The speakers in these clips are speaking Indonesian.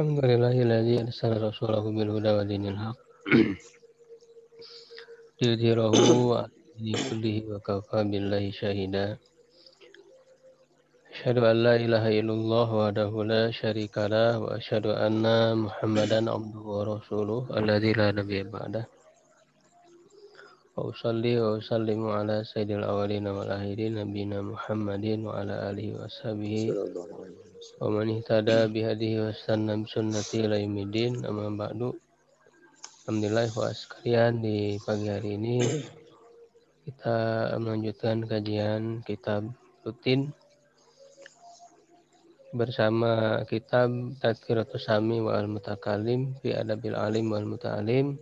Alhamdulillahilladzi arsala rasulahu bil huda wa dinil haq liyudhhirahu 'ala dini kullihi wa kafa billahi syahida. Asyhadu an la ilaha illallah wahdahu la syarikalah wa asyhadu anna Muhammadan abduhu wa rasuluh alladzi la nabiyya ba'dah. Wa usalli wa usallimu ala sayyidil awwalin wal akhirin nabiyina Muhammadin wa ala alihi wa sahbihi wa man ihtada bihadihi wa istanna bi sunnati ila yaumiddin. Amma ba'du. Alhamdulillah sekalian, di pagi hari ini kita melanjutkan kajian kitab rutin bersama kitab Tadhkiratus Sami wal Mutakallim fi Adabil Alim wal Muta'alim.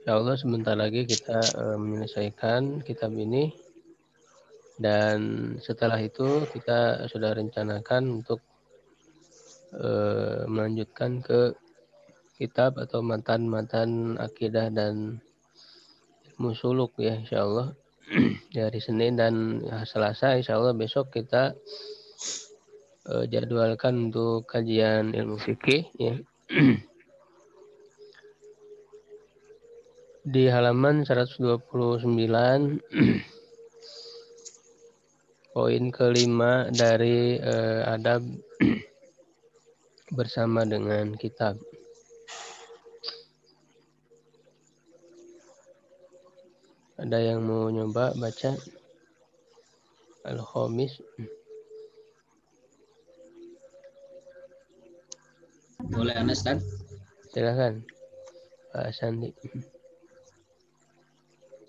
Insyaallah sebentar lagi kita menyelesaikan kitab ini, dan setelah itu kita sudah rencanakan untuk melanjutkan ke kitab atau matan-matan akidah dan ilmu suluk ya, insyaallah. Di hari Senin dan Selasa insyaallah besok kita jadwalkan untuk kajian ilmu fikih ya. Di halaman 129 poin kelima dari adab bersama dengan kitab. Ada yang mau nyoba baca Al-Khamis? Boleh Anda, Ustaz? Silakan Pak Sandi.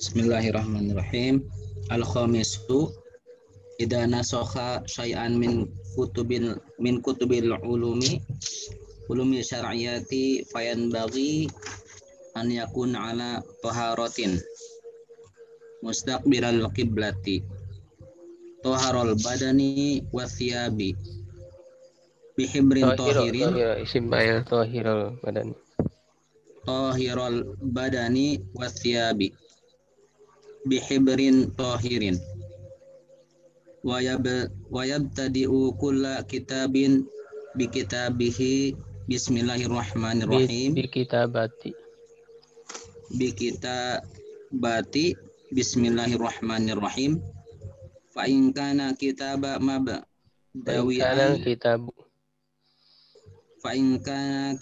Bismillahirrahmanirrahim. Al-Khamisu idza nasakha syai'an min kutubil ulumi syar'iyyati fayanbaghi an yakun ala taharatin mustaqbilal qiblati taharul badani wa thiyabi bihibrin tahirin isim fa'il tahirul badani wa thiyabi bihibrin tahirin wa yabtadi'u kulla kitabin bikitabihi bismillahirrahmanirrahim bikitabati bismillahirrahmanirrahim fa in kana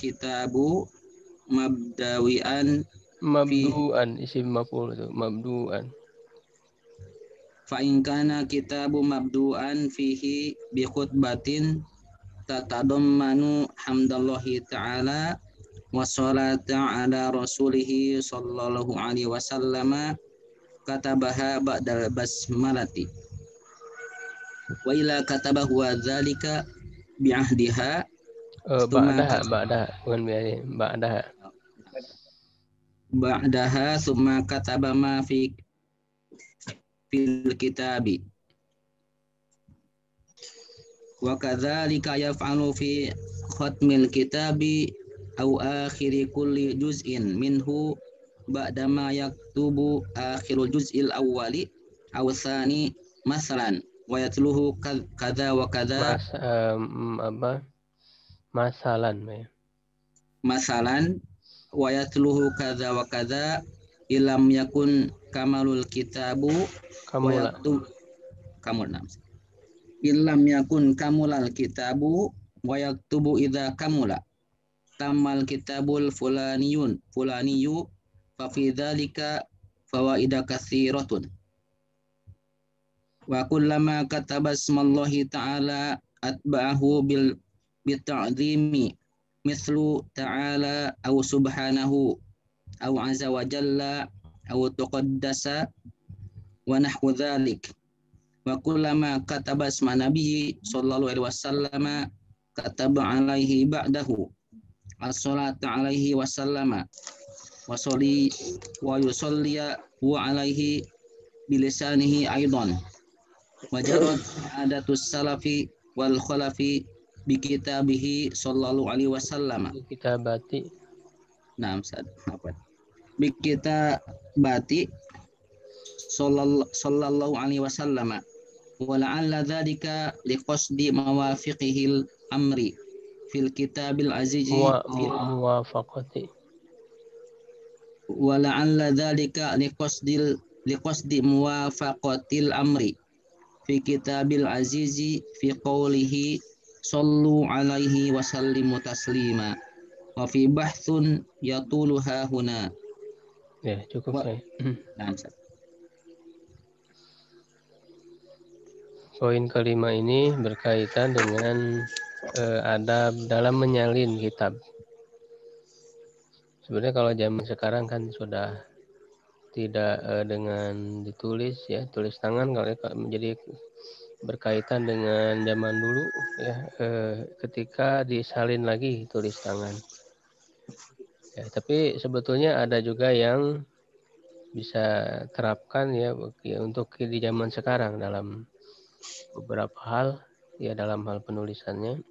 kitabu mabdu'an isim maf'ul itu mabdu'an. Fa in kana kitabu mabdu'an fihi bi khutbatin tatadammanu hamdallahi ta'ala wa salata ala rasulihi sallallahu alaihi wasallama katabaha ba'dal basmalati wa ila katabahu wa dzalika bi ahdiha ba'daha summa kataba ma fi fil kitabi wa kadzalika yaf'alu fi khatmil kitabi aw akhiri kulli juz'in minhu ba'dama yaktubu akhirul juz'il awwali aw tsani masalan wa yatluhu kadza wa kadza masalan wa yatluhu kadza wa kadza ilam yakun kamalul kitabu ilam yakun kamulal kitabu wa yaktubu idza kamula tamal kitabul fulaniyu fa fi dzalika fawaida katsiratun wa kullama kataba ismallahi ta'ala atba'ahu bita'zimi mislu ta'ala aw subhanahu aw azza wa jalla aw taqaddasa wa nahwu dzalik wa kullama kataba isma nabiyyi sallallahu alaihi wasallam kataba alaihi ba'dahu as-salatu alaihi wasallama wa yusalli wa alaihi bilisanihi aidan wa jarad adatus salafi wal khalafi bi kitabihi sallallahu alaihi wasallam kitabati bikitabati sallallahu alaihi wasallam wa la'alla dzalika liqasdi mawafiqihil amri fil kitabil azizi fil muwafaqati. wa la'alla dzalika liqasdi muwafaqatil amri fi kitabil azizi fi qawlihi sallu alaihi wa sallimu taslima wa fi bahthun yatuluha huna. Ya, cukup saya. Nah, poin kelima ini berkaitan dengan adab dalam menyalin kitab. Sebenarnya kalau zaman sekarang kan sudah tidak dengan ditulis ya, tulis tangan. Kalau menjadi berkaitan dengan zaman dulu ya, ketika disalin lagi tulis tangan. Ya, tapi sebetulnya ada juga yang bisa terapkan ya untuk di zaman sekarang dalam beberapa hal ya, dalam hal penulisannya.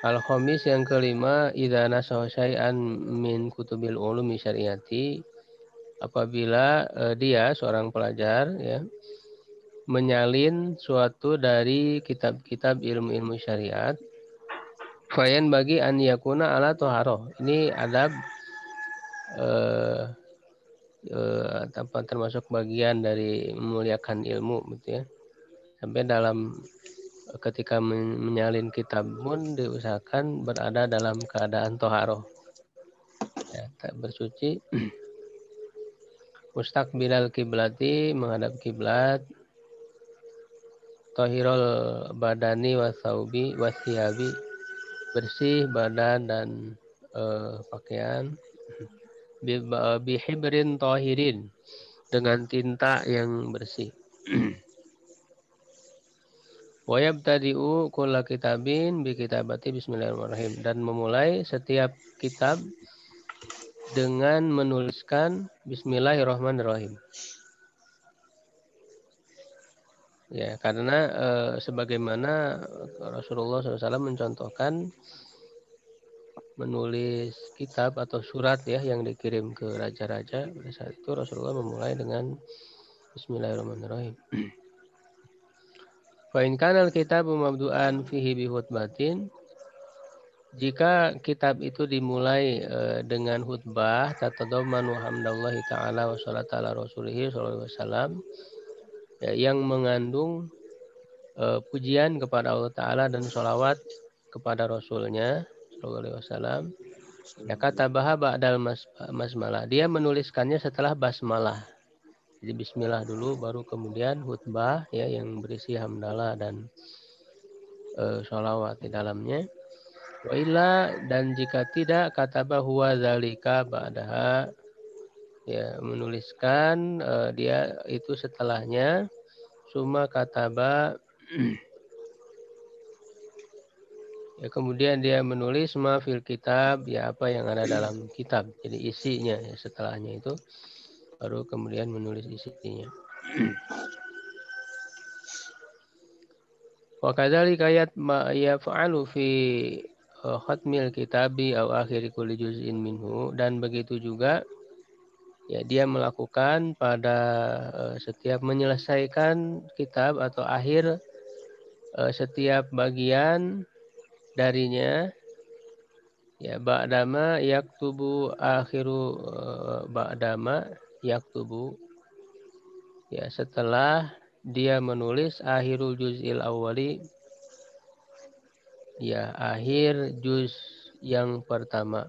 Al-khamis yang kelima, idza nasaha syai'an min kutubil ulumi syariati, apabila dia seorang pelajar ya menyalin suatu dari kitab-kitab ilmu-ilmu syariat, fayan bagi an yakuna ala toharoh. Ini adab termasuk bagian dari memuliakan ilmu gitu ya. Sampai dalam ketika menyalin kitab pun diusahakan berada dalam keadaan toharoh ya, tak bersuci. Mustaqbilal kiblati, menghadap kiblat. Tohirul badani wasaubi wasiabi, bersih badan dan pakaian. Bihibrin tohirin, dengan tinta yang bersih. Wayab tadi'u kulla kitabin bi kitabati bismillahirrahmanirrahim, dan memulai setiap kitab dengan menuliskan bismillahirrahmanirrahim. Ya, karena sebagaimana Rasulullah SAW mencontohkan menulis kitab atau surat ya yang dikirim ke raja-raja, pada saat itu Rasulullah memulai dengan bismillahirrahmanirrahim. Fa in kana al-kitabu mabdu'an fihi bi khutbatin, jika kitab itu dimulai dengan khutbah tatadammanu hamdallahi ta'ala wa sholata ala rasulih sallallahu alaihi wasallam, ya, yang mengandung pujian kepada Allah Ta'ala dan sholawat kepada Rasulnya sallallahu alaihi wasallam, ya katabaha ba'dal basmalah, dia menuliskannya setelah basmalah. Jadi bismillah dulu baru kemudian khutbah ya yang berisi hamdalah dan sholawat di dalamnya. Wa illa, dan jika tidak, kataba huwa zalika ba'daha, ya menuliskan dia itu setelahnya. Summa kataba, ya kemudian dia menulis ma fil kitab, ya apa yang ada dalam kitab, jadi isinya ya, setelahnya itu baru kemudian menulis isinya. Wa kadzalika ma yaf'alu fi khatmil kitabi aw akhir kulli juz'in minhu, dan begitu juga ya dia melakukan pada setiap menyelesaikan kitab atau akhir setiap bagian darinya, ya ba'dama yaktubu akhiru ba'dama yaktubu, ya setelah dia menulis akhirul juz'il awwali, ya akhir juz yang pertama.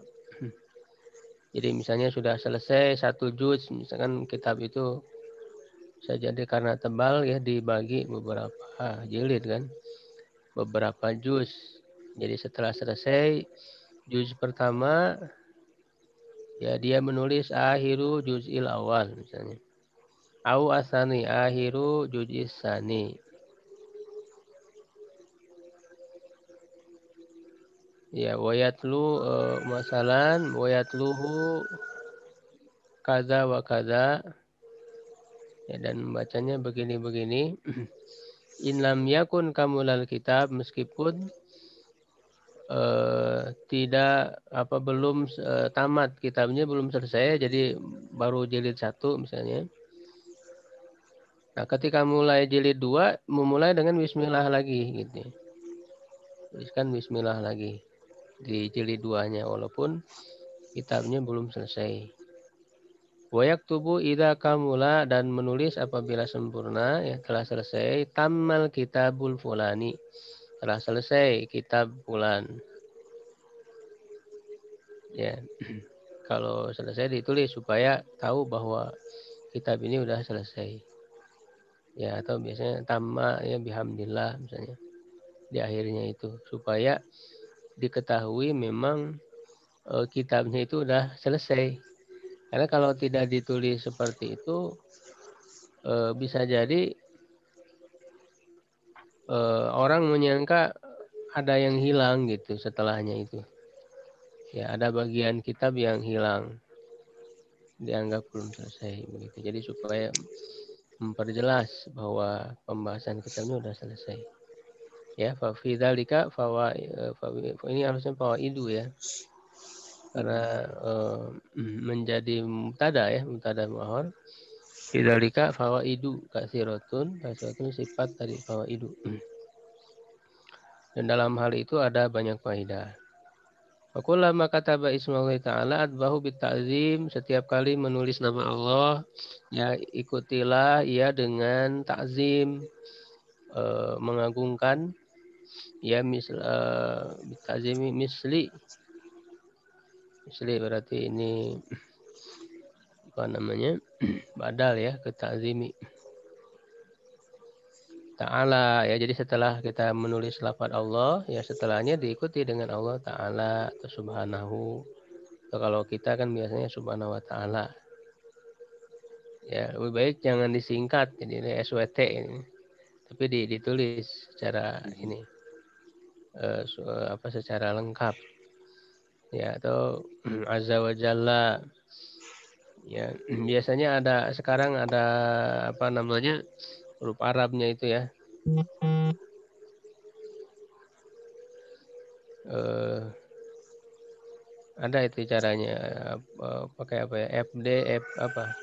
Jadi misalnya sudah selesai satu juz, misalkan kitab itu bisa jadi karena tebal ya dibagi beberapa jilid kan, beberapa juz. Jadi setelah selesai juz pertama, ya dia menulis akhiru juz'il awal misalnya. Au asani akhiru juz'is sani. Ya wayatlu masalan wayatluhu kaza wa kaza, ya, dan bacanya begini-begini. In lam yakun kamulal kitab, meskipun tidak belum tamat kitabnya, belum selesai, jadi baru jilid 1 misalnya. Nah ketika mulai jilid 2 memulai dengan bismillah lagi gitu. tuliskan bismillah lagi di jilid 2-nya walaupun kitabnya belum selesai. Wayak tubuh idza kamula dan menulis apabila sempurna ya telah selesai tammal kitabul fulani telah selesai kitab fulan ya. Kalau selesai ditulis supaya tahu bahwa kitab ini udah selesai ya, atau biasanya tamma ya bihamdillah misalnya di akhirnya itu supaya diketahui memang kitabnya itu udah selesai. Karena kalau tidak ditulis seperti itu bisa jadi orang menyangka ada yang hilang gitu setelahnya itu. Ya, ada bagian kitab yang hilang, dianggap belum selesai begitu. Jadi supaya memperjelas bahwa pembahasan kitabnya sudah selesai. Ya, fa fi dzalika ini harusnya fawaidu ya. Karena menjadi mubtada ya, mubtada muahar. Fi dzalika fawaidu katsiratun sifat dari fawaidu. Dan dalam hal itu ada banyak faedah. Fakullama kataba ismallahi ta'ala adbahu bitta'zim. Setiap kali menulis nama Allah, ya ikutilah ia dengan ta'zim, mengagungkan. Ya bitta'zimi misli. Misli berarti ini apa namanya? Badal ya ke ta'zimi. Ta'ala ya, jadi setelah kita menulis lafaz Allah ya setelahnya diikuti dengan Allah Ta'ala atau Subhanahu. Atau kalau kita kan biasanya Subhanahu wa Ta'ala ya, lebih baik jangan disingkat jadi ini SWT ini, tapi ditulis secara ini secara lengkap ya, atau Azza wa Jalla ya. Biasanya sekarang ada apa namanya huruf Arabnya itu ya, ada itu caranya pakai apa ya, FD apa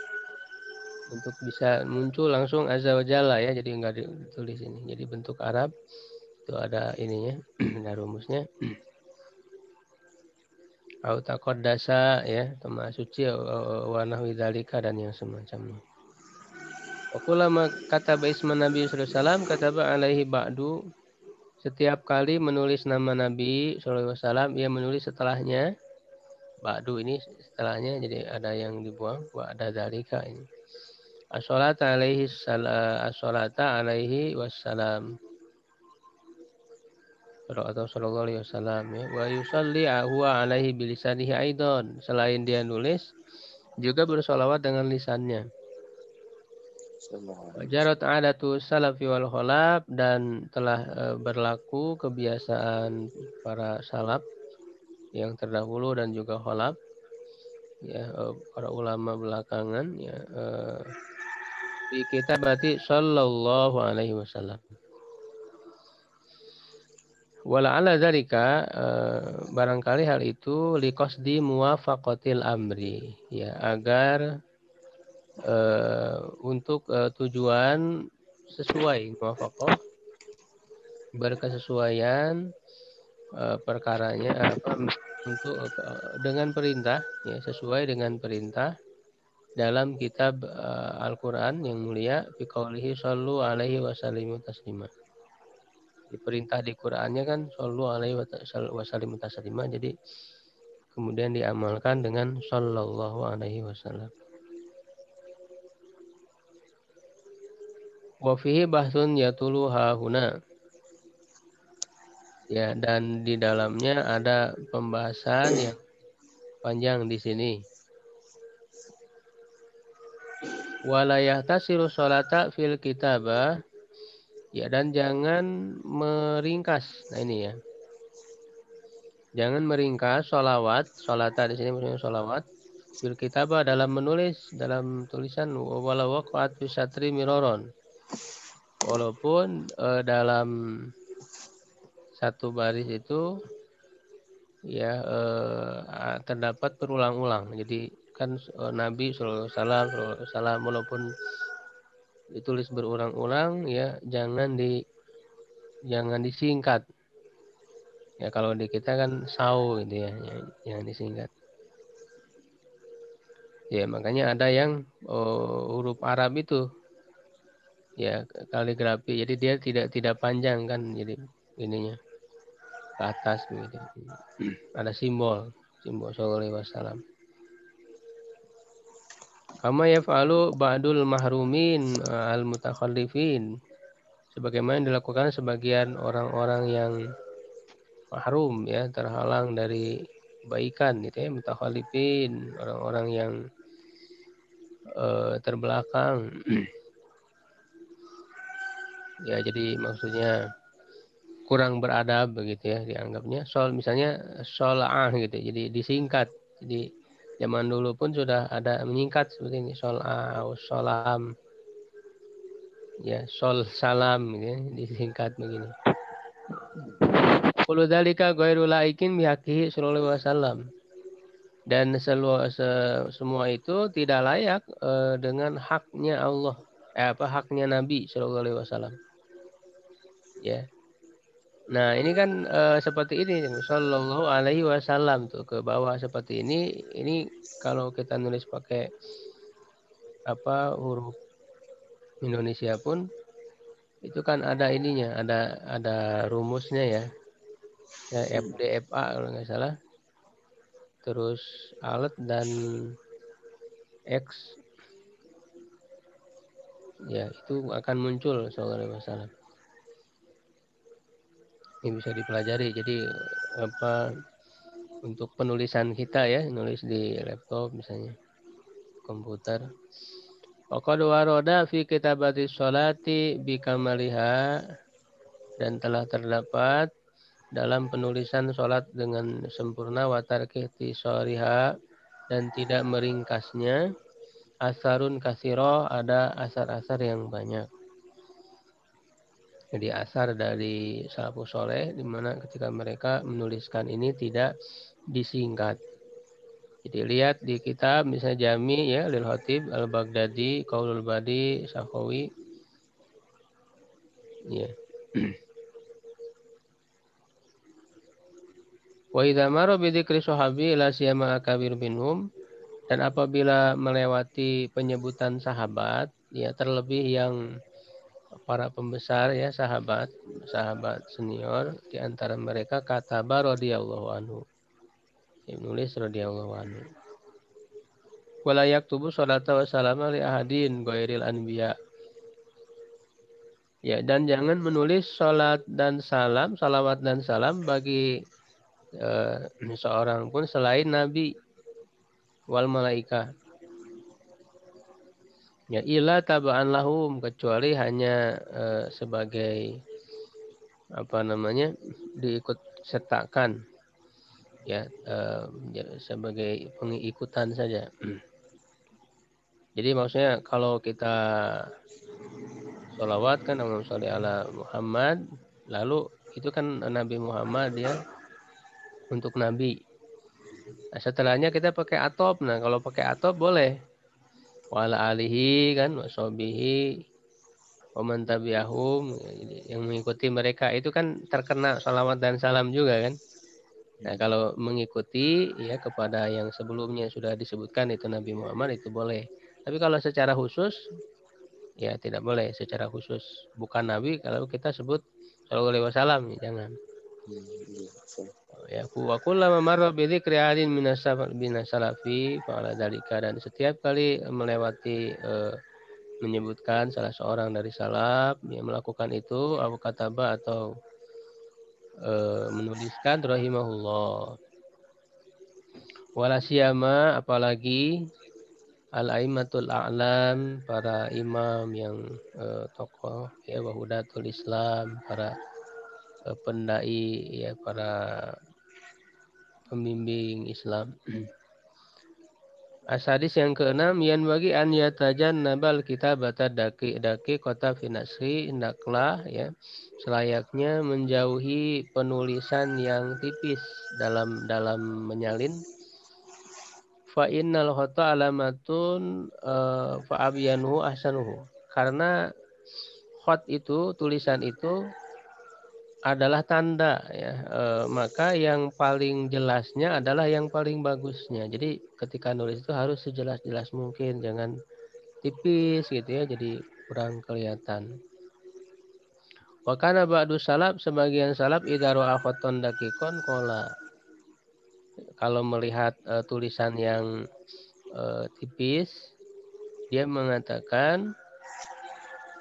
untuk bisa muncul langsung Azza wa Jalla ya, jadi enggak ditulis ini, jadi bentuk Arab itu ada ininya ada rumusnya. Au taqaddasa ya, tema suci wa nahwi dzalika dan yang semacamnya. Wa kullama kataba isman Nabi sallallahu alaihi wasallam kataba alaihi ba'du. Setiap kali menulis nama Nabi sallallahu alaihi wasallam ia menulis setelahnya. Ba'du ini setelahnya, jadi ada yang dibuang wa ada dzalika ini. As-salata alaihi wassalam. Atau sallallahu alaihi wasallam ya. Wa yusalli huwa alaihi bilisanihi aidan. Selain dia nulis juga bersolawat dengan lisannya. Jarat adatu salafi wal khalaf, dan telah berlaku kebiasaan para salaf yang terdahulu dan juga khalaf ya, para ulama belakangan ya, di kita berarti sallallahu alaihi wasallam. Wala'ala dzalika barangkali hal itu liqasdi muwafaqatil amri ya, agar untuk tujuan sesuai muwafaqah, berkesesuaian perkaranya untuk dengan perintah ya, sesuai dengan perintah dalam kitab Al-Qur'an yang mulia fi qaulihi shallu alaihi wasallimu taslima. Diperintah di Qur'annya kan shallu alaihi wasallimu taslima, jadi kemudian diamalkan dengan sallallahu alaihi wasallam. Wa fihi bahsun yatulu hahuna ya, dan di dalamnya ada pembahasan yang panjang di sini. Wala yahtasiru sholata fil kitabah ya, dan jangan meringkas. Nah ini ya, jangan meringkas sholata di sini maksudnya sholawat fil kitabah dalam menulis, dalam tulisan, walau waqa'at fi satri miroron, walaupun dalam satu baris itu ya terdapat berulang-ulang. Jadi kan Nabi sallallahu alaihi wasallam walaupun ditulis berulang-ulang ya jangan disingkat. Ya kalau di kita kan sau gitu ya, yang disingkat. Ya makanya ada yang huruf Arab itu ya kaligrafi. Jadi dia tidak panjang kan, jadi ininya ke atas begitu. Ada simbol sallallahu alaihi wasallam. Kama yaf'alu ba'dul mahrumin al-mutakhallifin. Sebagaimana dilakukan sebagian orang-orang yang mahrum ya, terhalang dari kebaikan gitu ya, mutakhallifin, orang-orang yang terbelakang. Ya jadi maksudnya kurang beradab begitu ya dianggapnya. Misalnya sola'ah gitu. Jadi disingkat. Jadi zaman dulu pun sudah ada menyingkat seperti ini, sola'ah, solam. Ya, salam gitu ya, disingkat begini. Kullu dzalika ghairu laikin bihaqihi sallallahu alaihi wasallam. Dan semua itu tidak layak dengan haknya Allah. Haknya Nabi sallallahu alaihi wasallam. Ya. Nah, ini kan seperti ini sallallahu alaihi wasallam tuh ke bawah seperti ini. Ini kalau kita nulis pakai huruf Indonesia pun itu kan ada ininya, ada rumusnya ya. Ya FDFA kalau nggak salah. Terus alat dan X ya itu akan muncul sallallahu alaihi wasallam. Ini bisa dipelajari. Jadi untuk penulisan kita ya, nulis di laptop misalnya, komputer. Waqad warada fi kitabati sholati bikamaliha, dan telah terdapat dalam penulisan sholat dengan sempurna, watarki tisoriha, dan tidak meringkasnya, asarun kasiro, ada asar-asar yang banyak. Jadi asar dari salafus soleh di mana ketika mereka menuliskan ini tidak disingkat. Jadi lihat di kitab misalnya Jami ya Lil Khatib Al-Baghdadi, Qaulul Badi, Sakhawi. Ya. Wa idza mara bi dzikri sahabi la siyama akabir minhum, dan apabila melewati penyebutan sahabat ya terlebih yang para pembesar ya, sahabat senior, di antara mereka kataba radhiyallahu anhu, menulis radhiyallahu anhu. Wala yaktubu sholata wa salama li ahadin ghairil anbiya. Ya, dan jangan menulis salawat dan salam bagi seorang pun selain nabi wal malaika. Ya, illa taba'an lahum, kecuali hanya sebagai diikut sertakan ya, sebagai pengikutan saja. Jadi maksudnya kalau kita sholawat kan Allahumma sholli ala Muhammad, lalu itu kan Nabi Muhammad ya untuk Nabi. Nah, setelahnya kita pakai atop. Nah, kalau pakai atop boleh. Wa ala alihi kan, wa sahbihi, wa man tabi'ahum, yang mengikuti mereka itu kan terkena salawat dan salam juga kan. Nah, kalau mengikuti ya kepada yang sebelumnya sudah disebutkan itu Nabi Muhammad itu boleh. Tapi kalau secara khusus ya tidak boleh secara khusus. Bukan Nabi kalau kita sebut sallallahu alaihi wasallam, jangan. Ya, wa kullama marra bi dzikri adin minasalafi fa'ala dzalika, dan setiap kali melewati menyebutkan salah seorang dari salaf yang melakukan itu, Abu Kataba atau menuliskan rahimahullah. Wala siyama, apalagi al-aimatul a'lam, para imam yang tokoh ya, wahudatul Islam, para pendai ya, para pembimbing Islam. Hadis yang keenam, yan bagi an yatajan nabal kita bata daki kota finasri, hendaklah ya selayaknya menjauhi penulisan yang tipis dalam menyalin. Fa innal khata alamatun fa abyanuhu ahsanuhu, karena khot itu, tulisan itu adalah tanda ya. Maka yang paling jelasnya adalah yang paling bagusnya. Jadi ketika nulis itu harus sejelas-jelas mungkin, jangan tipis gitu ya, jadi kurang kelihatan. Wa kana ba'du salaf, sebagian salaf idza ra'a khaton dakikon qala, kalau melihat tulisan yang tipis, dia mengatakan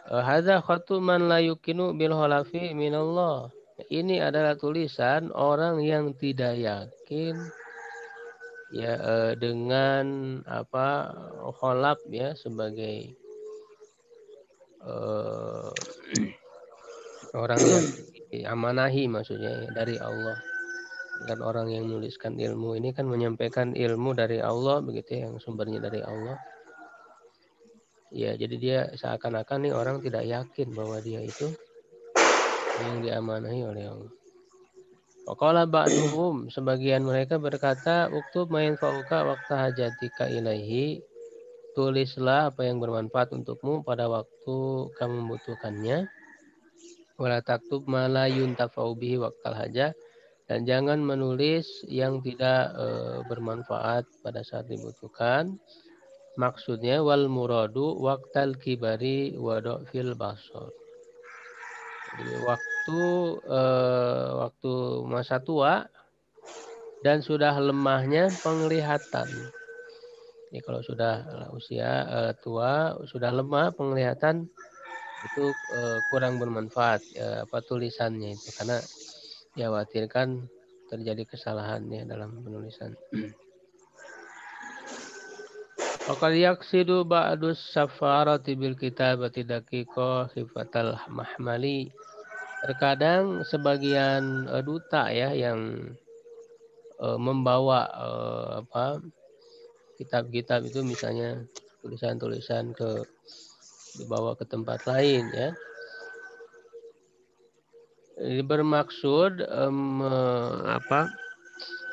hadza khatu man la yukinu bil khalafi minallah. Ini adalah tulisan orang yang tidak yakin ya dengan apa kholaf ya, sebagai orang yang diamanahi maksudnya ya, dari Allah. Kan orang yang menuliskan ilmu ini kan menyampaikan ilmu dari Allah begitu ya, yang sumbernya dari Allah. Ya, jadi dia seakan-akan nih orang tidak yakin bahwa dia itu yang diamanahi oleh Allah. Waqala ba'duhum, sebagian mereka berkata, uktub ma yanfa'uka waqta hajatika ilaihi, tulislah apa yang bermanfaat untukmu pada waktu kamu membutuhkannya. Wala taktub ma la yuntafa'u bihi waqtal hajah, dan jangan menulis yang tidak bermanfaat pada saat dibutuhkan. Maksudnya wal muradu waqtal kibari wa fil basar. Jadi waktu masa tua dan sudah lemahnya penglihatan. Jadi kalau sudah usia tua, sudah lemah penglihatan, itu kurang bermanfaat ya, apa tulisannya itu, karena dikhawatirkan terjadi kesalahan ya dalam penulisan. Waqad yaqsidu ba'dus safarati bil kitabati daqiqa khifatal mahmali. Terkadang sebagian duta ya yang membawa kitab-kitab itu, misalnya tulisan-tulisan dibawa ke tempat lain ya. Bermaksud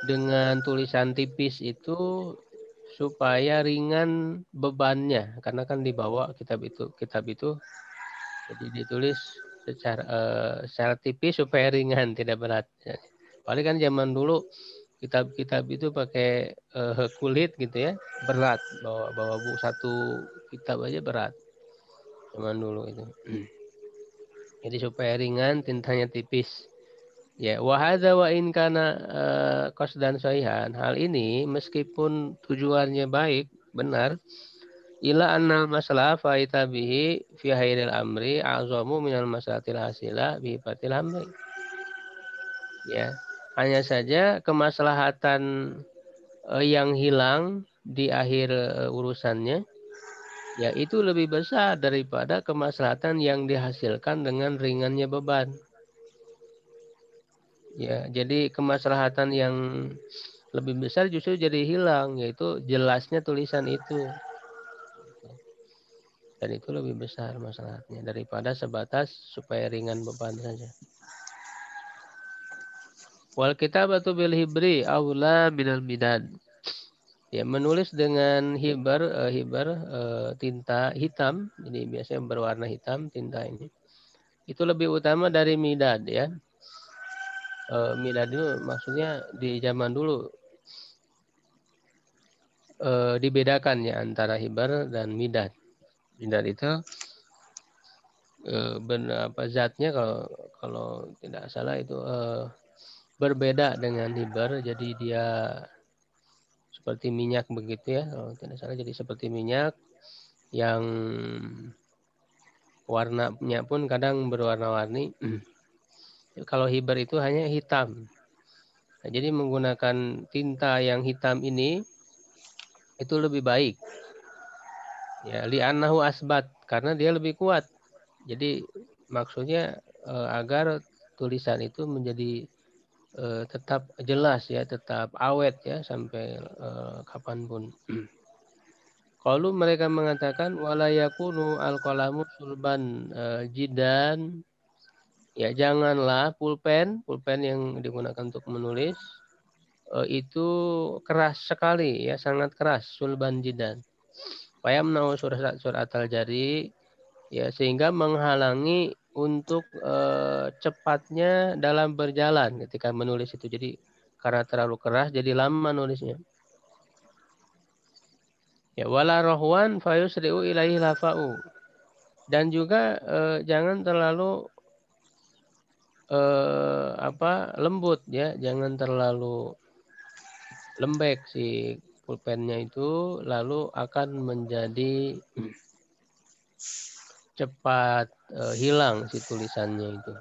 dengan tulisan tipis itu supaya ringan bebannya, karena kan dibawa kitab itu jadi ditulis secara tipis supaya ringan, tidak berat. Paling kan zaman dulu kitab-kitab itu pakai kulit gitu ya, berat, bawa buku satu kitab aja berat zaman dulu itu. Jadi supaya ringan, tintanya tipis. Ya, wa hadza wa in kana qasdan sahihan. Hal ini meskipun tujuannya baik, benar, ila annal masalah faita bihi fi hairil amri azamu minal masalatil hasilah bi fatil amri. Ya, hanya saja kemaslahatan yang hilang di akhir urusannya, ya itu lebih besar daripada kemaslahatan yang dihasilkan dengan ringannya beban. Ya, jadi kemaslahatan yang lebih besar justru jadi hilang, yaitu jelasnya tulisan itu. Dan itu lebih besar masalahnya daripada sebatas supaya ringan beban saja. Wal kitabatu bil hibri aula minal midad. Ya, menulis dengan hibar tinta hitam, jadi biasanya berwarna hitam tinta ini, itu lebih utama dari midad ya. Midad itu maksudnya di zaman dulu dibedakan ya antara hibar dan midad. Midad itu zatnya kalau tidak salah itu berbeda dengan hibar, jadi dia seperti minyak begitu ya, kalau tidak salah jadi seperti minyak yang warnanya pun kadang berwarna-warni. Kalau hibar itu hanya hitam. Nah, jadi menggunakan tinta yang hitam ini itu lebih baik. Ya, li'annahu asbat, karena dia lebih kuat. Jadi maksudnya agar tulisan itu menjadi tetap jelas ya, tetap awet ya sampai kapanpun. Kalau mereka mengatakan wala yakunu al-qalamu sulban jidan, ya janganlah pulpen yang digunakan untuk menulis itu keras sekali ya, sangat keras, sulban jidan. Supaya menahu surat al-jari ya, sehingga menghalangi untuk cepatnya dalam berjalan ketika menulis itu. Jadi karena terlalu keras jadi lama nulisnya. Ya, wala rohwan fayusri'u ilaihi lafa'u. Dan juga jangan terlalu lembut ya, jangan terlalu lembek si pulpennya itu, lalu akan menjadi cepat hilang si tulisannya itu.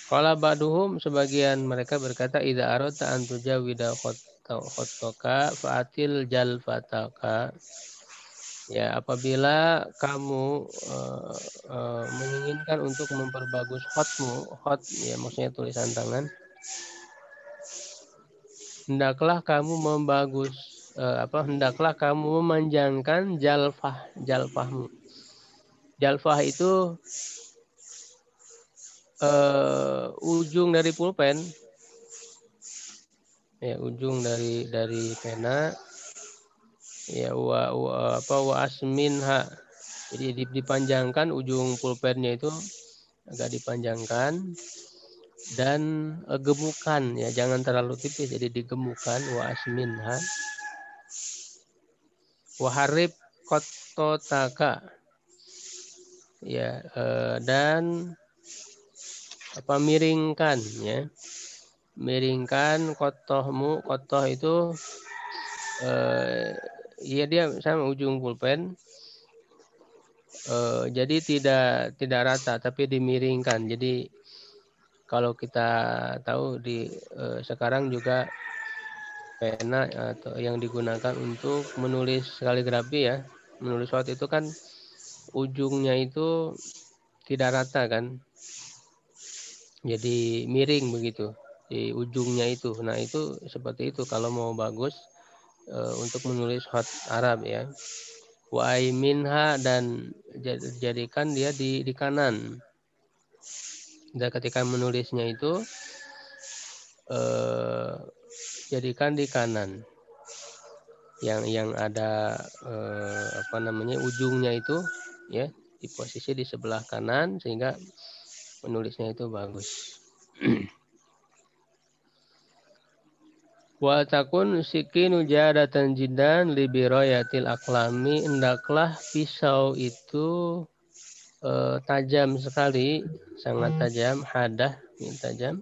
Qala ba'duhum, sebagian mereka berkata idza aradta an tujawida khotoka fa'atil jalfataka. Ya, apabila kamu menginginkan untuk memperbagus khotmu, khot ya maksudnya tulisan tangan, hendaklah kamu hendaklah kamu memanjangkan jalfahmu. Jalfah itu ujung dari pulpen, ya ujung dari pena, ya wa asminha. Jadi dipanjangkan ujung pulpennya itu agak dipanjangkan dan gemukan ya, jangan terlalu tipis, jadi digemukan. Wa asminha wa harib kototaka ya, dan miringkan ya, miringkan kotohmu. Kotoh itu ya dia sama ujung pulpen, jadi tidak rata tapi dimiringkan. Jadi kalau kita tahu di sekarang juga pena atau yang digunakan untuk menulis kaligrafi ya, menulis short itu kan ujungnya itu tidak rata kan, jadi miring begitu di ujungnya itu. Nah itu seperti itu kalau mau bagus untuk menulis hot Arab ya. Wa minha, dan jadikan dia di kanan. Dan ketika menulisnya itu jadikan di kanan. Yang ada ujungnya itu ya di posisi di sebelah kanan sehingga menulisnya itu bagus. Wa takun sikinu jadatan jidan libiroyatil aklami, hendaklah pisau itu tajam sekali, sangat tajam, hadah tajam,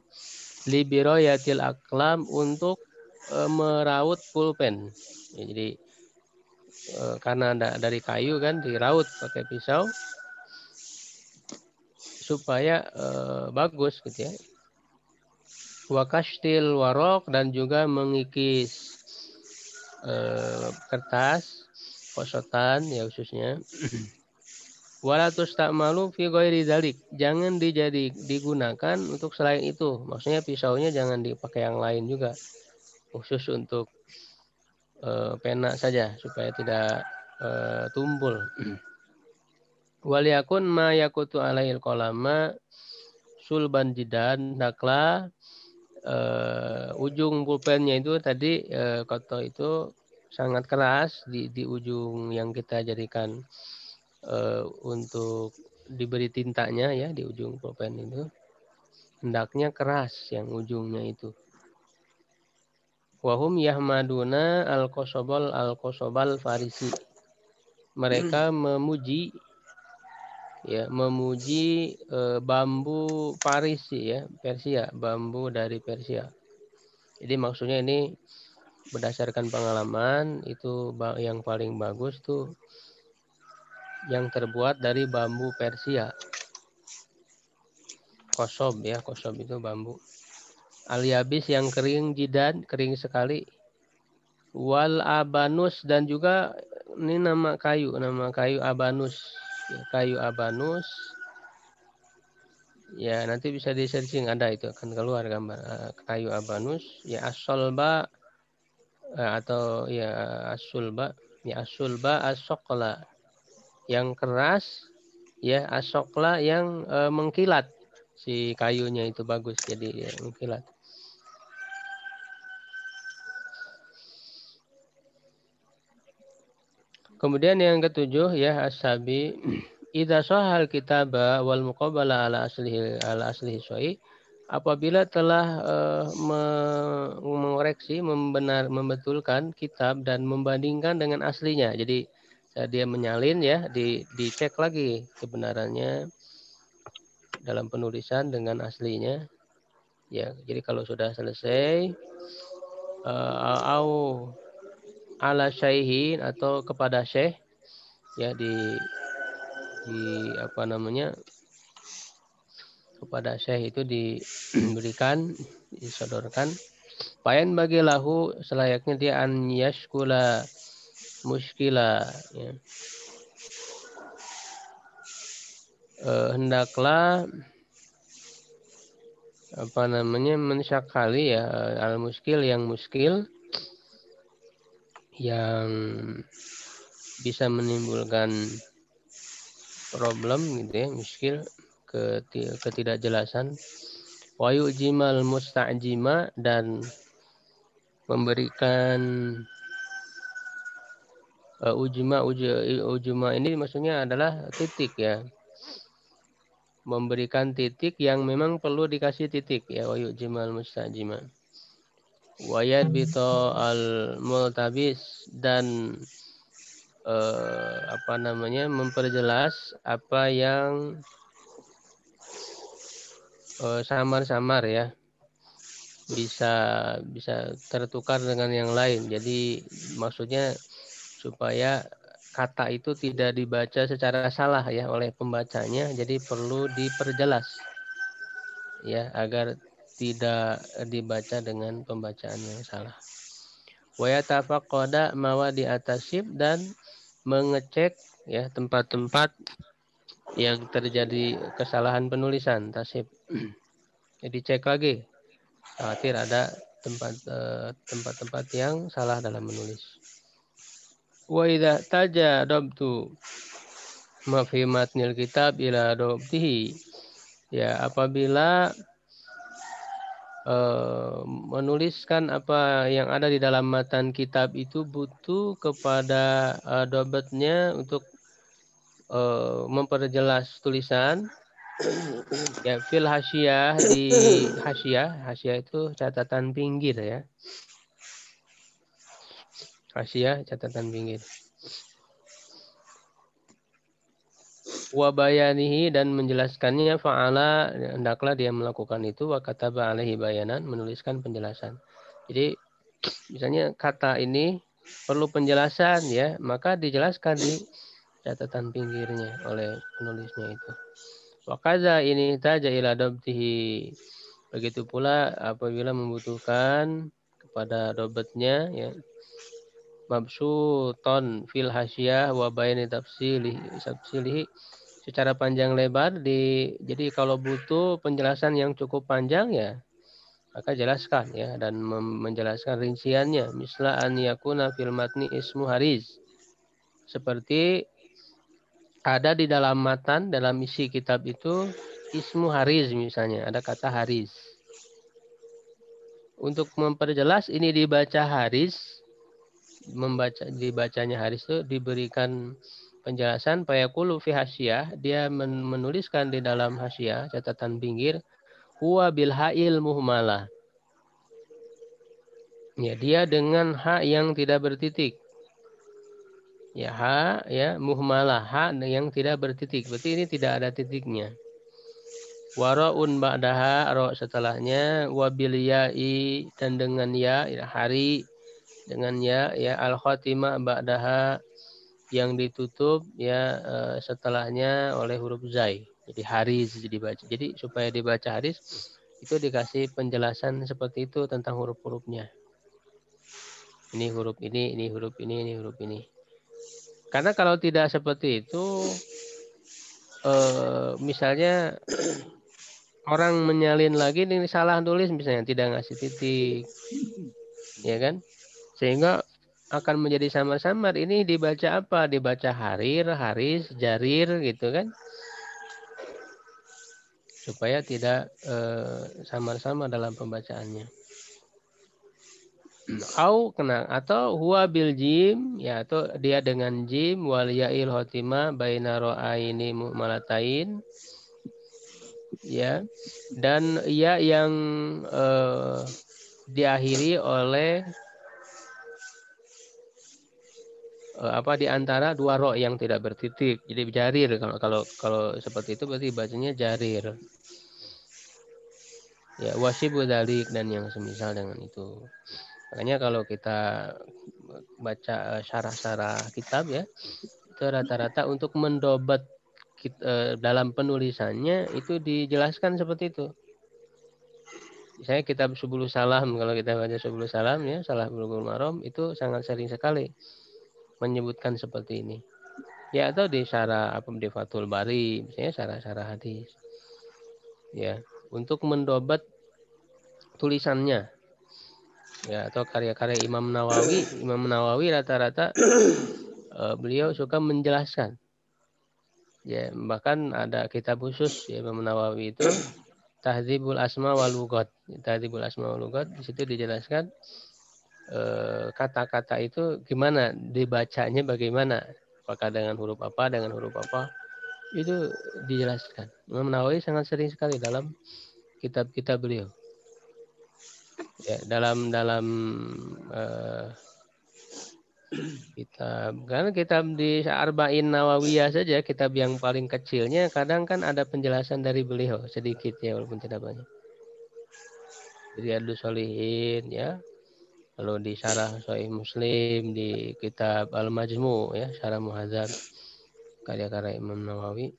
libiroyatil aklam, untuk meraut pulpen ya, jadi karena dari kayu kan diraut pakai pisau supaya bagus gitu ya. Wakastil warok, dan juga mengikis kertas kosotan ya khususnya. Walatus tak malu fi ghairi dzalik, jangan digunakan untuk selain itu. Maksudnya pisaunya jangan dipakai yang lain juga, khusus untuk pena saja supaya tidak tumpul. Waliyakun ma yakutu alail qalama sulban jidan, hendaklah ujung pulpennya itu tadi koto itu sangat keras di ujung yang kita jadikan untuk diberi tintanya ya, di ujung pulpen itu hendaknya keras yang ujungnya itu. Wahum yahmaduna al-kosobal farisi, mereka memuji bambu Paris ya, Persia, bambu dari Persia. Jadi maksudnya ini berdasarkan pengalaman itu yang paling bagus tuh yang terbuat dari bambu Persia. Kosob ya, kosob itu bambu. Al-yabis yang kering, jidan kering sekali. Wal abanus, dan juga ini nama kayu abanus. Ya, kayu abanus. Ya nanti bisa di searching, ada itu akan keluar gambar kayu abanus. Ya asolba atau ya asulba, ya asulba asokla yang keras, ya asokla yang mengkilat. Si kayunya itu bagus jadi ya, mengkilat. Kemudian yang ketujuh ya asabi Idza sahal kitaba wal muqabala ala aslihi sahih, apabila telah mengoreksi, membetulkan kitab dan membandingkan dengan aslinya. Jadi dia menyalin ya, dicek lagi kebenarannya dalam penulisan dengan aslinya. Ya, jadi kalau sudah selesai au ala syaihin atau kepada syekh ya di apa namanya kepada syekh itu diberikan disodorkan payan bagi lahu selayaknya dia an yashkula muskila ya. Hendaklah apa namanya mensyakali ya al muskil yang bisa menimbulkan problem gitu ya, muskil ketidakjelasan. Wa yu'jimal musta'jima dan memberikan ujma ini maksudnya adalah titik ya. Memberikan titik yang memang perlu dikasih titik ya, wa yu'jimal musta'jima. Wa yadbito al multabis dan apa namanya memperjelas apa yang samar-samar ya, bisa tertukar dengan yang lain. Jadi maksudnya supaya kata itu tidak dibaca secara salah ya oleh pembacanya, jadi perlu diperjelas ya agar tidak dibaca dengan pembacaan yang salah. Wa yatafaqada mawadi atasib dan mengecek ya tempat-tempat yang terjadi kesalahan penulisan tasib. Jadi cek lagi khawatir ada tempat-tempat yang salah dalam menulis. Wa idza tajadabtu ma fi matnil kitab ila dabtihi ya apabila menuliskan apa yang ada di dalam matan kitab itu butuh kepada dobatnya untuk memperjelas tulisan ya fil hasyah di hasyah itu catatan pinggir ya, hasyah catatan pinggir. Wa bayanihi dan menjelaskannya fa'ala hendaklah dia melakukan itu wa kataba alaihi bayanan menuliskan penjelasan. Jadi misalnya kata ini perlu penjelasan ya, maka dijelaskan di catatan pinggirnya oleh penulisnya itu. Wa kaza ini taja ila dabtihi. Begitu pula apabila membutuhkan kepada dobatnya ya mabsuton fil hasyah wa bayani tafsilihi secara panjang lebar jadi kalau butuh penjelasan yang cukup panjang ya maka jelaskan ya dan menjelaskan rinciannya misla an yakuna fil matni ismu haris seperti ada di dalam matan dalam isi kitab itu ismu haris misalnya ada kata haris untuk memperjelas ini dibaca haris dibacanya haris itu diberikan penjelasan fayaqulu fi hasyah dia menuliskan di dalam hasyah catatan pinggir huwa bil ha'il muhmalah ya dia dengan ha yang tidak bertitik ya ha ya muhmalah ha yang tidak bertitik berarti ini tidak ada titiknya waraun ba'daha ra setelahnya wabil ya'i dan dengan ya hari dengan ya al khatimah ba'daha yang ditutup ya setelahnya oleh huruf zai. Jadi haris dibaca. Jadi supaya dibaca haris itu dikasih penjelasan seperti itu tentang huruf-hurufnya. Ini huruf ini huruf ini huruf ini. Karena kalau tidak seperti itu misalnya orang menyalin lagi ini salah tulis misalnya tidak ngasih titik. Ya kan? Sehingga akan menjadi samar-samar. Ini dibaca apa? Dibaca harir, haris, jarir gitu kan. Supaya tidak samar-samar dalam pembacaannya. Atau huwa bil jim, ya, atau dia dengan jim wal ya'il khotimah baina ra'aini mu'malatain, ya, dan ya yang diakhiri oleh di antara dua ro yang tidak bertitik. Jadi jarir, kalau seperti itu berarti bacanya jarir. Ya, wasibu dzalik dan yang semisal dengan itu. Makanya kalau kita baca syarah-syarah kitab, ya, itu rata-rata untuk mendobat dalam penulisannya itu dijelaskan seperti itu. Misalnya kitab Subulus Salam, kalau kita baca Subulus Salam, ya, Salah Bulughul Maram, itu sangat sering sekali menyebutkan seperti ini. Ya, atau di syarah di Fathul Bari, misalnya syarah-syarah hadis. Ya, untuk mendobat tulisannya. Ya, atau karya-karya Imam Nawawi rata-rata beliau suka menjelaskan. Ya, bahkan ada kitab khusus, ya, Imam Nawawi itu Tahdzibul Asma wal Lughat. Tahdzibul Asma wal Lughat, di situ dijelaskan kata-kata itu gimana dibacanya, bagaimana, apakah dengan huruf apa, itu dijelaskan. Imam Nawawi sangat sering sekali dalam kitab-kitab beliau. Ya, dalam karena kitab di Arba'in Nawawiyah saja, kitab yang paling kecilnya, kadang kan ada penjelasan dari beliau sedikit, ya, walaupun tidak banyak. Riyadhus Shalihin, ya. Lalu di syarah Sahih Muslim, di kitab Al-Majmu', ya, syarah Muhadzab, karya-karya Imam Nawawi.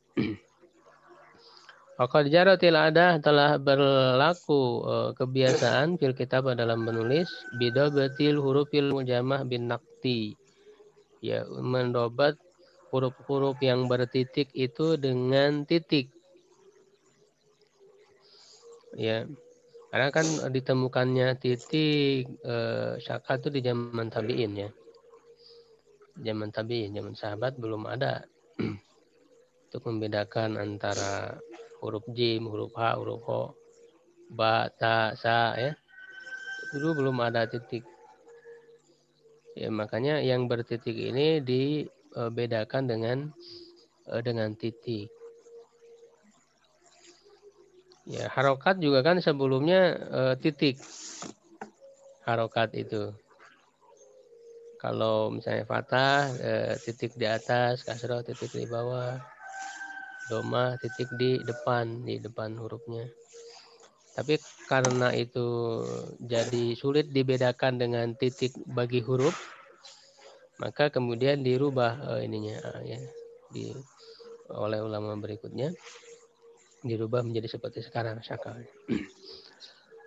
Faqad jaratil adah, telah berlaku kebiasaan fil kitab dalam menulis bidabatil hurufil mujamah bin naqti, ya, mendobat huruf-huruf yang bertitik itu dengan titik, ya, karena kan ditemukannya titik syaka itu di zaman tabi'in, ya, zaman tabi'in, zaman sahabat belum ada untuk membedakan antara huruf jim, huruf ha, huruf ho, ba, ta, sa, ya, dulu belum ada titik. Ya, makanya yang bertitik ini dibedakan dengan titik. Ya, harokat juga kan sebelumnya titik. Harokat itu. Kalau misalnya fathah, titik di atas, kasroh titik di bawah, doma titik di depan hurufnya. Tapi karena itu jadi sulit dibedakan dengan titik bagi huruf, maka kemudian dirubah ya, oleh ulama berikutnya, dirubah menjadi seperti sekarang syakal.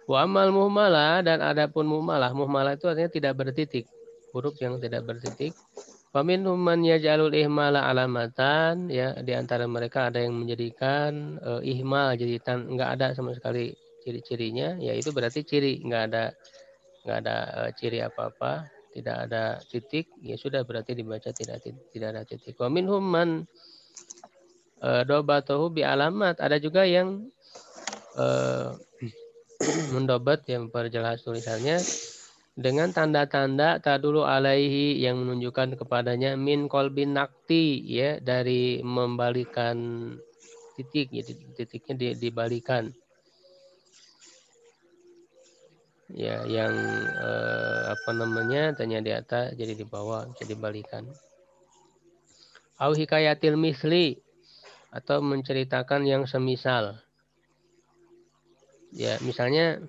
Wa amal muhmalah, dan adapun muhmalah itu artinya tidak bertitik, huruf yang tidak bertitik. Faminhum man yaj'alul ihmala alamatan, ya, di antara mereka ada yang menjadikan ihmal jadi enggak ada sama sekali ciri-cirinya, yaitu berarti ciri enggak ada ciri apa-apa, tidak ada titik, ya sudah berarti dibaca tidak ada titik. Wa minhum man dobatahu bi alamat, ada juga yang mendobat, yang memperjelas tulisannya dengan tanda-tanda tadulu alaihi, yang menunjukkan kepadanya min kolbin nakti, ya, dari membalikan titik, ya, titiknya dibalikan, ya, yang tanya di atas jadi di bawah, bisa dibalikan. Au hikayatil misli, atau menceritakan yang semisal, ya, misalnya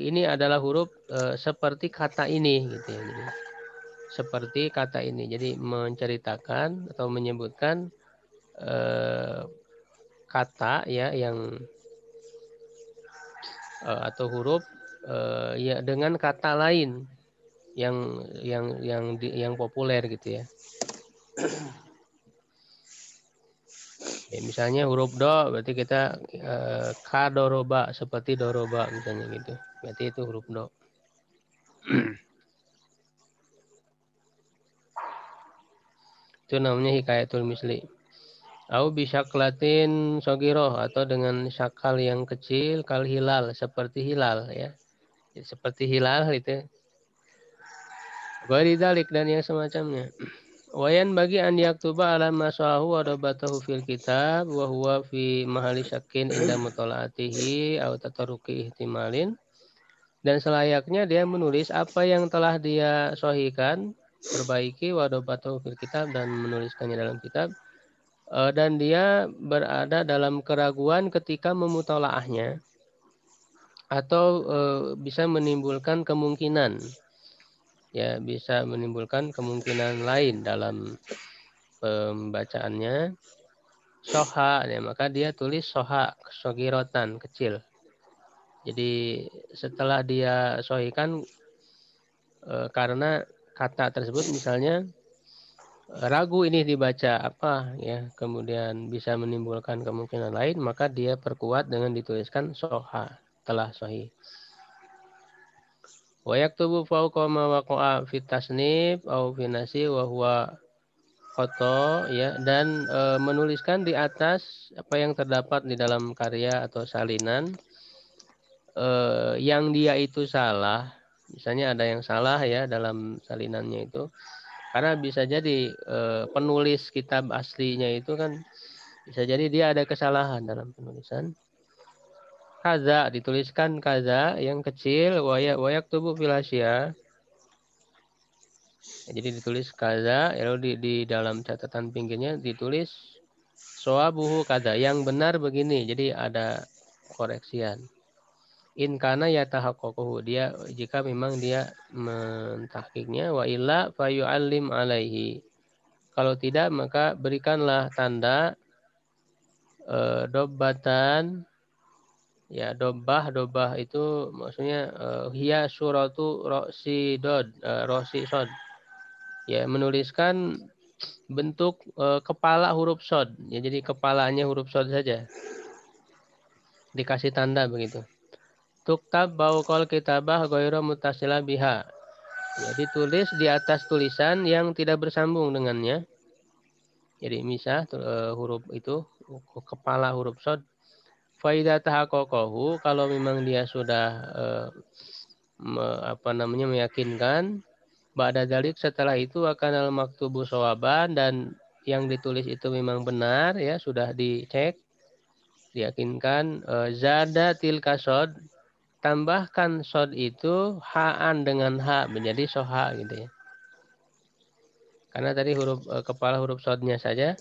ini adalah huruf seperti kata ini, gitu ya. Jadi, seperti kata ini, jadi menceritakan atau menyebutkan kata, ya, yang atau huruf ya, dengan kata lain yang populer, gitu ya. Ya, misalnya huruf do, berarti kita kadoroba, seperti doroba misalnya, gitu. Berarti itu huruf do. Itu namanya hikayatul misli. Au bisyaklatin sogiroh, atau dengan syakal yang kecil, kal hilal, seperti hilal, ya. Ya, seperti hilal itu. Ghairi dzalik dan yang semacamnya. Wayan bagi an yaktuba ala masahu wa dabatahu fil kitab wa huwa fi mahali syakin inda mutalaatihi aw tataruki ihtimalin. Dan selayaknya dia menulis apa yang telah dia sahihkan, perbaiki wa dabatahu fil kitab dan menuliskannya dalam kitab. Dan dia berada dalam keraguan ketika memutolaahnya atau bisa menimbulkan kemungkinan, ya bisa menimbulkan kemungkinan lain dalam pembacaannya. Soha, ya, maka dia tulis soha sogirotan kecil. Jadi setelah dia sohikan karena kata tersebut misalnya ragu ini dibaca apa ya, kemudian bisa menimbulkan kemungkinan lain, maka dia perkuat dengan dituliskan soha telah sohi. Wa yaktubu fawqa ma waqa'a fit tasnif au fi nasi wa huwa foto ya, dan menuliskan di atas apa yang terdapat di dalam karya atau salinan yang dia itu salah, misalnya ada yang salah ya dalam salinannya itu, karena bisa jadi penulis kitab aslinya itu kan bisa jadi dia ada kesalahan dalam penulisan. Kaza dituliskan kaza yang kecil, wayak tubuh filasya. Jadi ditulis kaza, lalu di dalam catatan pinggirnya ditulis soabuhu kaza, yang benar begini. Jadi ada koreksian. In kana yatahaqqaquhu, dia jika memang dia mentahqiqnya, wa illa fayu'allim alaihi. Kalau tidak maka berikanlah tanda dobbatan, ya dobah itu maksudnya hiya suratu rosi dod rosi sod, ya menuliskan bentuk kepala huruf sod, ya jadi kepalanya huruf sod saja dikasih tanda begitu. Tuktab bauqal kitabah ghairu muttasilah biha, ya ditulis di atas tulisan yang tidak bersambung dengannya, jadi misah huruf itu kepala huruf sod. Faidah tahaqqaqahu, kalau memang dia sudah meyakinkan, ba'da dzalik setelah itu akan al maktubu shawaban, dan yang ditulis itu memang benar ya, sudah dicek, diyakinkan, zada tilka sod, tambahkan sod itu ha'an dengan ha menjadi soha gitu ya. Karena tadi huruf kepala huruf sodnya saja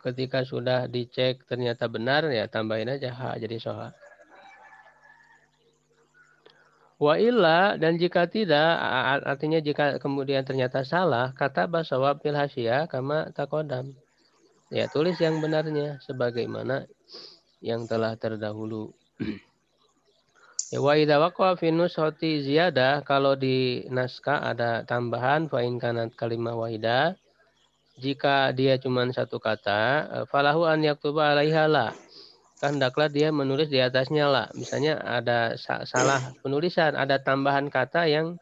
ketika sudah dicek ternyata benar, ya tambahin aja ha jadi soha. Wa illa, dan jika tidak, artinya jika kemudian ternyata salah, kata basawab fil hasyiah kama takodam. Ya tulis yang benarnya sebagaimana yang telah terdahulu. Ya, wa idza waqa'a fi nuskhati ziyadah, kalau di naskah ada tambahan fa in kanat kalimah wahidah, jika dia cuma satu kata, falahu an yaktuba alaiha la, hendaklah dia menulis di atasnya lah. Misalnya ada salah penulisan, ada tambahan kata yang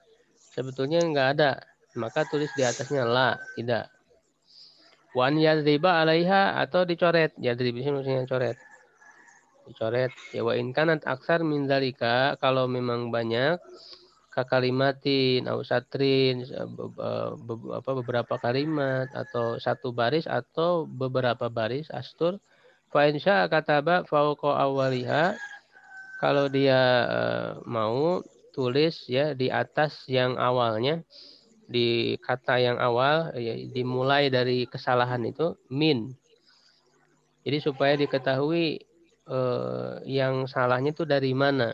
sebetulnya nggak ada, maka tulis di atasnya la, tidak. Wan yadriba alaiha, atau dicoret. Yadrib itu maksudnya coret. Dicoret. Ya wa in kanat aksar min dzalika, kalau memang banyak kakalimatin au satrin, beberapa kalimat atau satu baris atau beberapa baris astur, fa insya kataba fauqa awwaliha, kalau dia mau tulis ya di atas yang awalnya, di kata yang awal ya, dimulai dari kesalahan itu min. Jadi supaya diketahui yang salahnya itu dari mana,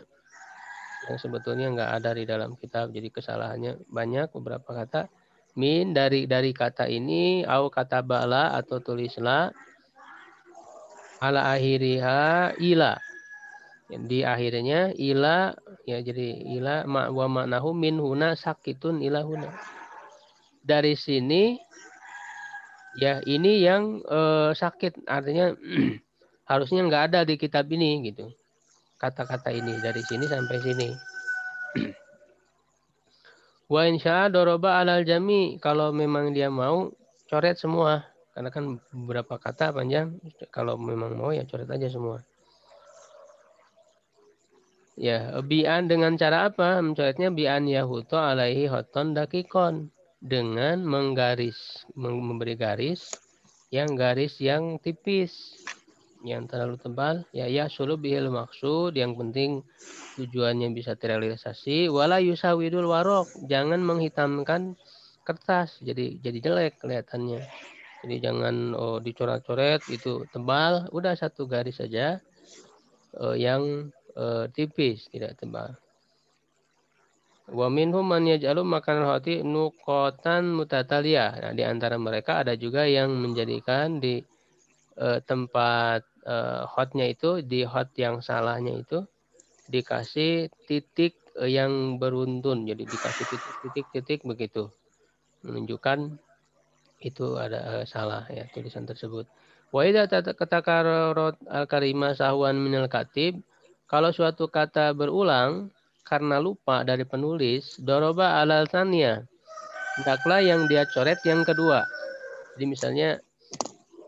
yang sebetulnya nggak ada di dalam kitab. Jadi kesalahannya banyak, beberapa kata. Min dari kata ini, au kata bala atau tulislah, ala akhiriha ila, di akhirnya ila, ya jadi ila wa maknahu min huna sakitun ila huna, dari sini ya ini yang sakit, artinya harusnya nggak ada di kitab ini gitu, kata-kata ini dari sini sampai sini. Wa insya doroba alal jami, kalau memang dia mau coret semua, karena kan beberapa kata panjang, kalau memang mau ya coret aja semua. Ya, bi'an dengan cara apa? Mencoretnya bi'an yahuto alaihi hoton dakikon. Dengan memberi garis yang tipis. Yang terlalu tebal. Ya sulu bihil maksud. Yang penting tujuannya bisa terrealisasi. Wala yusawidul warok. Jangan menghitamkan kertas. Jadi jelek kelihatannya. Jadi jangan dicoret-coret itu tebal. Udah satu garis saja. Yang tipis, tidak tebal. Wa minhum man yaj'alu makan roti nuqatan mutataliyah. Nah, di antara mereka ada juga yang menjadikan di tempat hotnya itu, di hot yang salahnya itu dikasih titik yang beruntun. Jadi dikasih titik-titik begitu. Menunjukkan itu ada salah ya tulisan tersebut. Wa idza tatakarat al-kalimah sahwan minal katib, kalau suatu kata berulang karena lupa dari penulis, doroba alal tsaniyah, hendaklah yang dia coret yang kedua. Jadi misalnya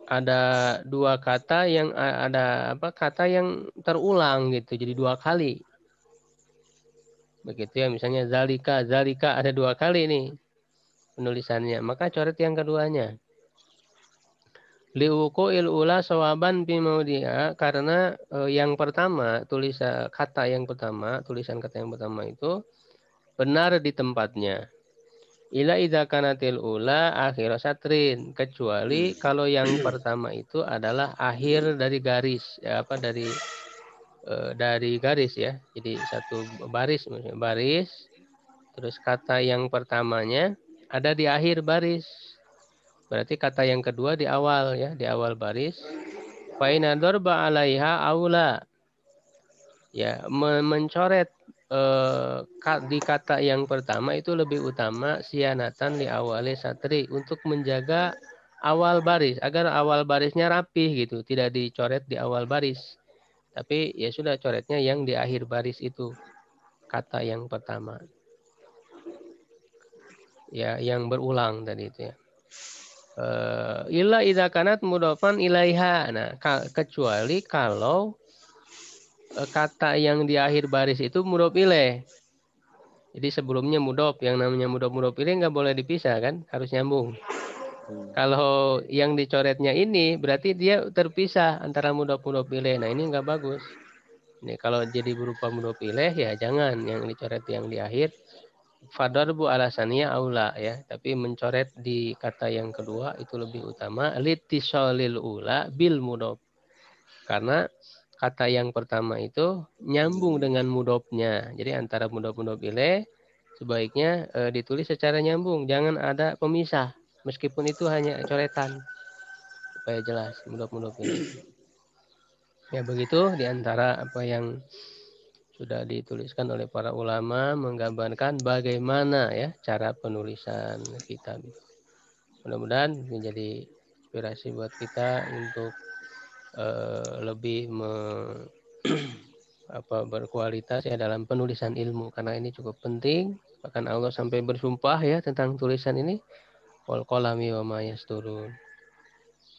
ada dua kata yang ada kata yang terulang gitu, jadi dua kali. Begitu ya, misalnya zalika, zalika ada dua kali nih penulisannya, maka coret yang keduanya. Liuqul ula sawaban bi maudiha, karena yang pertama tulisan kata yang pertama, tulisan kata yang pertama itu benar di tempatnya. Ila idza kanatil ula akhir satrin, kecuali kalau yang pertama itu adalah akhir dari garis, ya, dari garis ya. Jadi satu baris, maksudnya baris, terus kata yang pertamanya ada di akhir baris. Berarti kata yang kedua di awal ya, di awal baris. Fa ina darba 'alaiha aula. Ya, mencoret di kata yang pertama itu lebih utama sianatan li awali satri, untuk menjaga awal baris agar awal barisnya rapih gitu, tidak dicoret di awal baris. Tapi ya sudah, coretnya yang di akhir baris itu kata yang pertama. Ya, yang berulang tadi itu ya. Illa idza kanat mudhafan ilaiha. Nah, kecuali kalau kata yang di akhir baris itu mudhof ilaih. Jadi sebelumnya mudhof, yang namanya mudhof ilaih nggak boleh dipisah kan, harus nyambung. Kalau yang dicoretnya ini berarti dia terpisah antara mudhof ilaih. Nah, ini nggak bagus. Ini kalau jadi berupa mudhof ilaih ya jangan yang dicoret yang di akhir. Fadarbu alasannya aula ya, tapi mencoret di kata yang kedua itu lebih utama. Litisolil ula bil mudhof. Karena kata yang pertama itu nyambung dengan mudhofnya. Jadi antara mudhof ilaih sebaiknya ditulis secara nyambung, jangan ada pemisah. Meskipun itu hanya coretan supaya jelas mudhof ilaih. Ya begitu di antara apa yang sudah dituliskan oleh para ulama, menggambarkan bagaimana ya cara penulisan kitab. Mudah-mudahan menjadi inspirasi buat kita untuk lebih berkualitas ya dalam penulisan ilmu, karena ini cukup penting. Bahkan Allah sampai bersumpah ya tentang tulisan ini, wal qalami wa ma yasturun.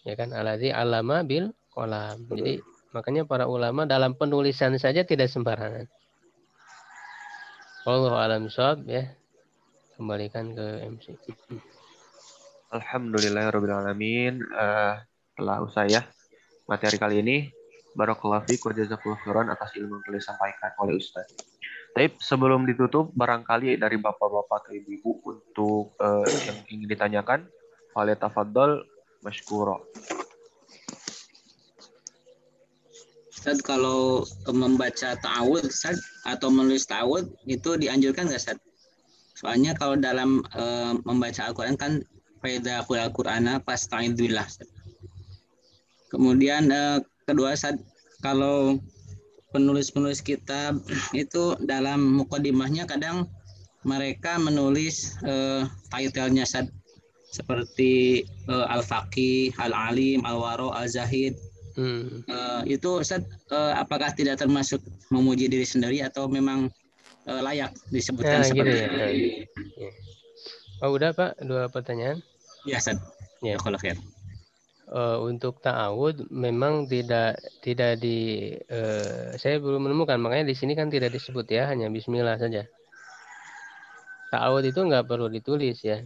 Ya kan, allazi alama bil qalam. Jadi makanya para ulama dalam penulisan saja tidak sembarangan. Wallahu a'lam bishawab ya. Kembalikan ke MC. Alhamdulillahirabbil alamin. Telah usai ya materi kali ini. Barakallahu fiik wa jazakallahu khairan atas ilmu yang telah disampaikan oleh Ustaz. Tapi sebelum ditutup, barangkali dari bapak-bapak atau ibu-ibu untuk yang ingin ditanyakan, falyatafaddal mashkura. Ustaz, kalau membaca ta'awud Ustaz, atau menulis ta'awud itu dianjurkan nggak Ustaz? Soalnya kalau dalam membaca Al-Quran kan pada Al-Qur'ana fasta'idz billah. Kemudian kedua Ustaz, kalau penulis-penulis kitab itu dalam mukadimahnya kadang mereka menulis title-nya Ustaz, seperti Al-Faqih, Al-Alim, Al-Waro, Al-Zahid. Itu Ustaz, apakah tidak termasuk memuji diri sendiri atau memang layak disebutkan seperti gitu ya. Oh udah Pak, 2 pertanyaan. Ya Ustaz. Ya. Kalau khair. untuk ta'awud memang tidak di saya belum menemukan, makanya di sini kan tidak disebut ya, hanya bismillah saja. Ta'awud itu nggak perlu ditulis ya.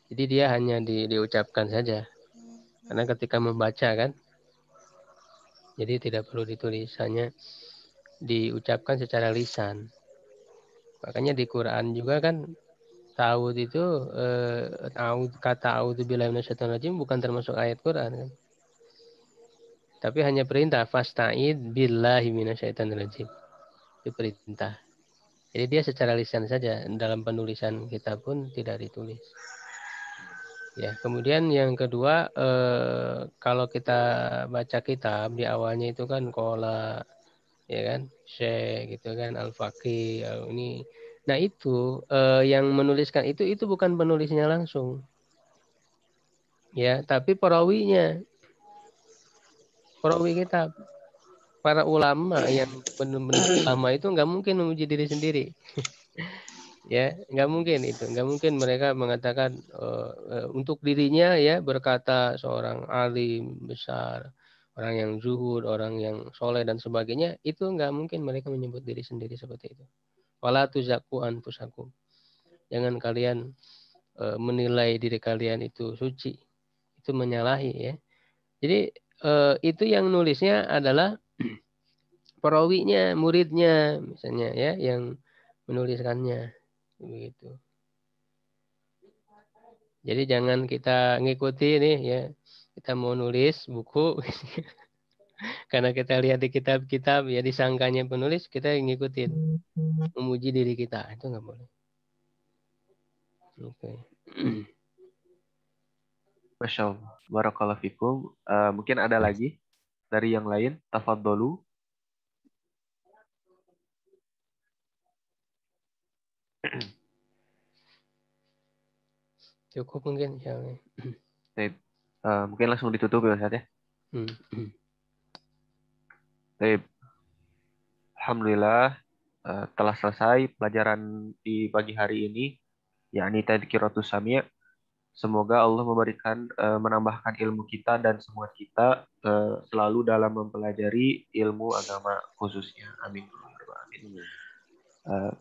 Jadi dia hanya diucapkan saja. Karena ketika membaca kan, jadi tidak perlu ditulis, hanya diucapkan secara lisan. Makanya di Quran juga kan ta'awud itu kata a'udzubillahi minasyaitonir rajim bukan termasuk ayat Quran kan. Tapi hanya perintah fasta'id billahi minasyaitonir rajim. Itu perintah. Jadi dia secara lisan saja, dalam penulisan kita pun tidak ditulis. Ya, kemudian yang kedua kalau kita baca kitab di awalnya itu kan qala ya kan, syekh gitu kan, al-faqih ini. Nah, itu yang menuliskan itu bukan penulisnya langsung. Ya, tapi perawi kitab. Para ulama yang benar-benar ulama itu nggak mungkin memuji diri sendiri. Ya, nggak mungkin mereka mengatakan untuk dirinya ya berkata seorang alim besar, orang yang zuhud, orang yang soleh dan sebagainya, itu nggak mungkin mereka menyebut diri sendiri seperti itu. Wala tuzakku anfusakum. Jangan kalian menilai diri kalian itu suci, itu menyalahi ya. Jadi itu yang nulisnya adalah perawinya, muridnya misalnya ya, yang menuliskannya begitu. Jadi jangan kita ngikuti nih ya, kita mau nulis buku karena kita lihat di kitab-kitab ya disangkanya penulis, kita ngikutin memuji diri kita, itu nggak boleh. Oke. Masya Allah. Barakallahu fikum. Mungkin ada lagi dari yang lain. Tafadholu. Cukup mungkin yang Baik. Mungkin langsung ditutup ya Ustaz ya. Baik. Alhamdulillah telah selesai pelajaran di pagi hari ini, yakni Tadhkiratus Sami'. Semoga Allah memberikan menambahkan ilmu kita dan semua kita selalu dalam mempelajari ilmu agama khususnya. Amin.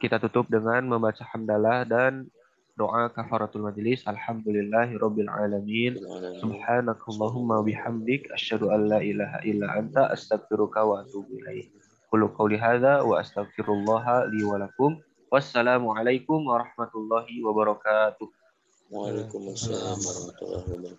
Kita tutup dengan membaca hamdalah dan doa kafaratul majlis. Alhamdulillahirabbil alamin. Subhanakallahumma bihamdik asyhadu an la ilaha illa anta astaghfiruka wa atubu ilaik. Qulu qouli hadza wa astaghfirullaha li wa lakum. Wassalamualaikum warahmatullahi wabarakatuh. Waalaikumsalam warahmatullahi wabarakatuh.